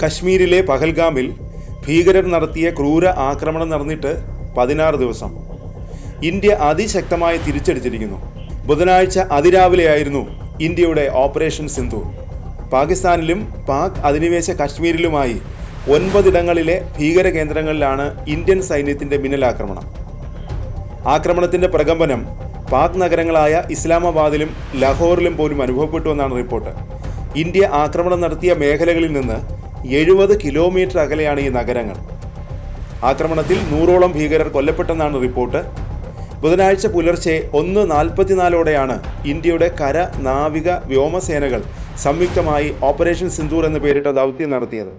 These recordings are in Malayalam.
കശ്മീരിലെ പഹൽഗാമിൽ ഭീകരർ നടത്തിയ ക്രൂര ആക്രമണം നടന്നിട്ട് 16 ദിവസം. ഇന്ത്യ അതിശക്തമായി തിരിച്ചടിച്ചിരിക്കുന്നു. ബുധനാഴ്ച അതിരാവിലെയായിരുന്നു ഇന്ത്യയുടെ ഓപ്പറേഷൻ സിന്ദൂർ. പാകിസ്ഥാനിലും പാക് അധിനിവേശ കശ്മീരിലുമായി 9 ഇടങ്ങളിലെ ഭീകര കേന്ദ്രങ്ങളിലാണ് ഇന്ത്യൻ സൈന്യത്തിന്റെ മിന്നലാക്രമണം. ആക്രമണത്തിന്റെ പ്രകമ്പനം പാക് നഗരങ്ങളായ ഇസ്ലാമാബാദിലും ലാഹോറിലും പോലും അനുഭവപ്പെട്ടുവെന്നാണ് റിപ്പോർട്ട്. ഇന്ത്യ ആക്രമണം നടത്തിയ മേഖലകളിൽ നിന്ന് 70 കിലോമീറ്റർ അകലെയാണ് ഈ നഗരങ്ങൾ. ആക്രമണത്തിൽ 100ഓളം ഭീകരർ കൊല്ലപ്പെട്ടെന്നാണ് റിപ്പോർട്ട്. ബുധനാഴ്ച പുലർച്ചെ 1:44ഓടെയാണ് ഇന്ത്യയുടെ കര, നാവിക, വ്യോമസേനകൾ സംയുക്തമായി ഓപ്പറേഷൻ സിന്ദൂർ എന്ന് പേരിട്ട ദൗത്യം നടത്തിയത്.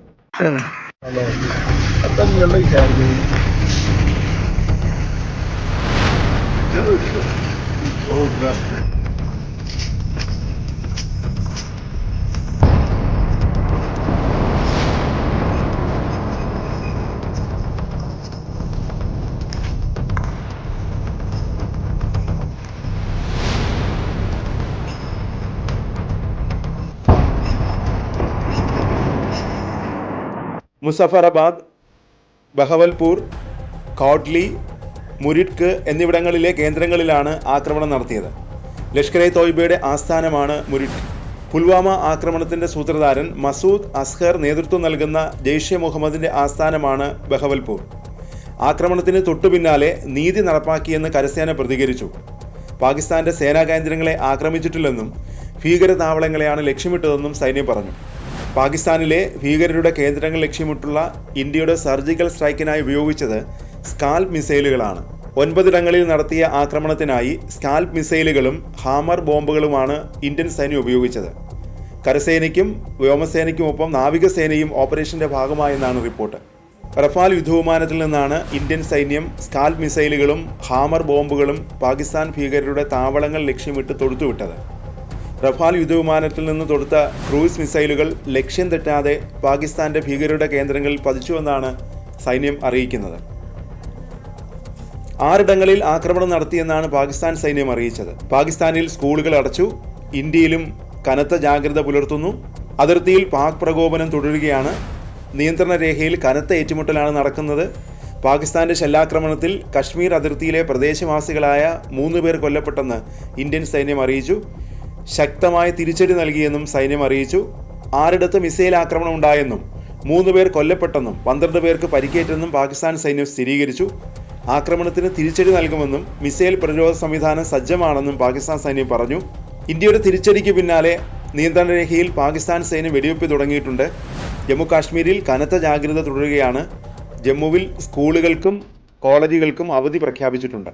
മുസഫറാബാദ്, ബഹവൽപൂർ, കോട്ട്ലി, മുരിഡ്ക് എന്നിവിടങ്ങളിലെ കേന്ദ്രങ്ങളിലാണ് ആക്രമണം നടത്തിയത്. ലഷ്കർ-ഇ-തോയ്ബയുടെ ആസ്ഥാനമാണ് മുരിഡ്ക്. പുൽവാമ ആക്രമണത്തിന്റെ സൂത്രധാരൻ മസൂദ് അസ്ഹർ നേതൃത്വം നൽകുന്ന ജെയ്ഷെ മുഹമ്മദിന്റെ ആസ്ഥാനമാണ് ബഹവൽപൂർ. ആക്രമണത്തിന് തൊട്ടുപിന്നാലെ നീതി നടപ്പാക്കിയെന്ന് കരസേന പ്രതികരിച്ചു. പാകിസ്ഥാന്റെ സേനാ കേന്ദ്രങ്ങളെ ആക്രമിച്ചിട്ടില്ലെന്നും ഭീകര താവളങ്ങളെയാണ് ലക്ഷ്യമിട്ടതെന്നും സൈന്യം പറഞ്ഞു. പാകിസ്ഥാനിലെ ഭീകരരുടെ കേന്ദ്രങ്ങൾ ലക്ഷ്യമിട്ടുള്ള ഇന്ത്യയുടെ സർജിക്കൽ സ്ട്രൈക്കിനായി ഉപയോഗിച്ചത് സ്കാൽപ് മിസൈലുകളാണ്. 9 ഇടങ്ങളിൽ നടത്തിയ ആക്രമണത്തിനായി സ്കാൽപ് മിസൈലുകളും ഹാമർ ബോംബുകളുമാണ് ഇന്ത്യൻ സൈന്യം ഉപയോഗിച്ചത്. കരസേനയ്ക്കും വ്യോമസേനയ്ക്കുമൊപ്പം നാവികസേനയും ഓപ്പറേഷന്റെ ഭാഗമായെന്നാണ് റിപ്പോർട്ട്. റഫാൽ യുദ്ധവിമാനത്തിൽ നിന്നാണ് ഇന്ത്യൻ സൈന്യം സ്കാൽപ് മിസൈലുകളും ഹാമർ ബോംബുകളും പാകിസ്ഥാൻ ഭീകരരുടെ താവളങ്ങൾ ലക്ഷ്യമിട്ട് തൊടുത്തുവിട്ടത്. റഫാൽ യുദ്ധവിമാനത്തിൽ നിന്ന് തൊടുത്ത ക്രൂയിസ് മിസൈലുകൾ ലക്ഷ്യം തെറ്റാതെ പാകിസ്ഥാന്റെ ഭീകരരുടെ കേന്ദ്രങ്ങളിൽ പതിച്ചുവെന്നാണ് സൈന്യം അറിയിക്കുന്നത്. 6 ഇടങ്ങളിൽ ആക്രമണം നടത്തിയെന്നാണ് പാകിസ്ഥാൻ സൈന്യം അറിയിച്ചത്. പാകിസ്ഥാനിൽ സ്കൂളുകൾ അടച്ചു. ഇന്ത്യയിലും കനത്ത ജാഗ്രത പുലർത്തുന്നു. അതിർത്തിയിൽ പാക് പ്രകോപനം തുടരുകയാണ്. നിയന്ത്രണ രേഖയിൽ കനത്ത ഏറ്റുമുട്ടലാണ് നടക്കുന്നത്. പാകിസ്ഥാന്റെ ഷെല്ലാക്രമണത്തിൽ കശ്മീർ അതിർത്തിയിലെ പ്രദേശവാസികളായ 3 പേർ കൊല്ലപ്പെട്ടെന്ന് ഇന്ത്യൻ സൈന്യം അറിയിച്ചു. ശക്തമായ തിരിച്ചടി നൽകിയെന്നും സൈന്യം അറിയിച്ചു. 6 മിസൈൽ ആക്രമണം ഉണ്ടായെന്നും 3 പേർ കൊല്ലപ്പെട്ടെന്നും 12 പേർക്ക് പരിക്കേറ്റെന്നും പാകിസ്ഥാൻ സൈന്യം സ്ഥിരീകരിച്ചു. ആക്രമണത്തിന് തിരിച്ചടി നൽകുമെന്നും മിസൈൽ പ്രതിരോധ സംവിധാനം സജ്ജമാണെന്നും പാകിസ്ഥാൻ സൈന്യം പറഞ്ഞു. ഇന്ത്യയുടെ തിരിച്ചടിക്ക് പിന്നാലെ നിയന്ത്രണ രേഖയിൽ പാകിസ്ഥാൻ സൈന്യം വെടിവെപ്പ് തുടങ്ങിയിട്ടുണ്ട്. ജമ്മു കാശ്മീരിൽ കനത്ത ജാഗ്രത തുടരുകയാണ്. ജമ്മുവിൽ സ്കൂളുകൾക്കും കോളേജുകൾക്കും അവധി പ്രഖ്യാപിച്ചിട്ടുണ്ട്.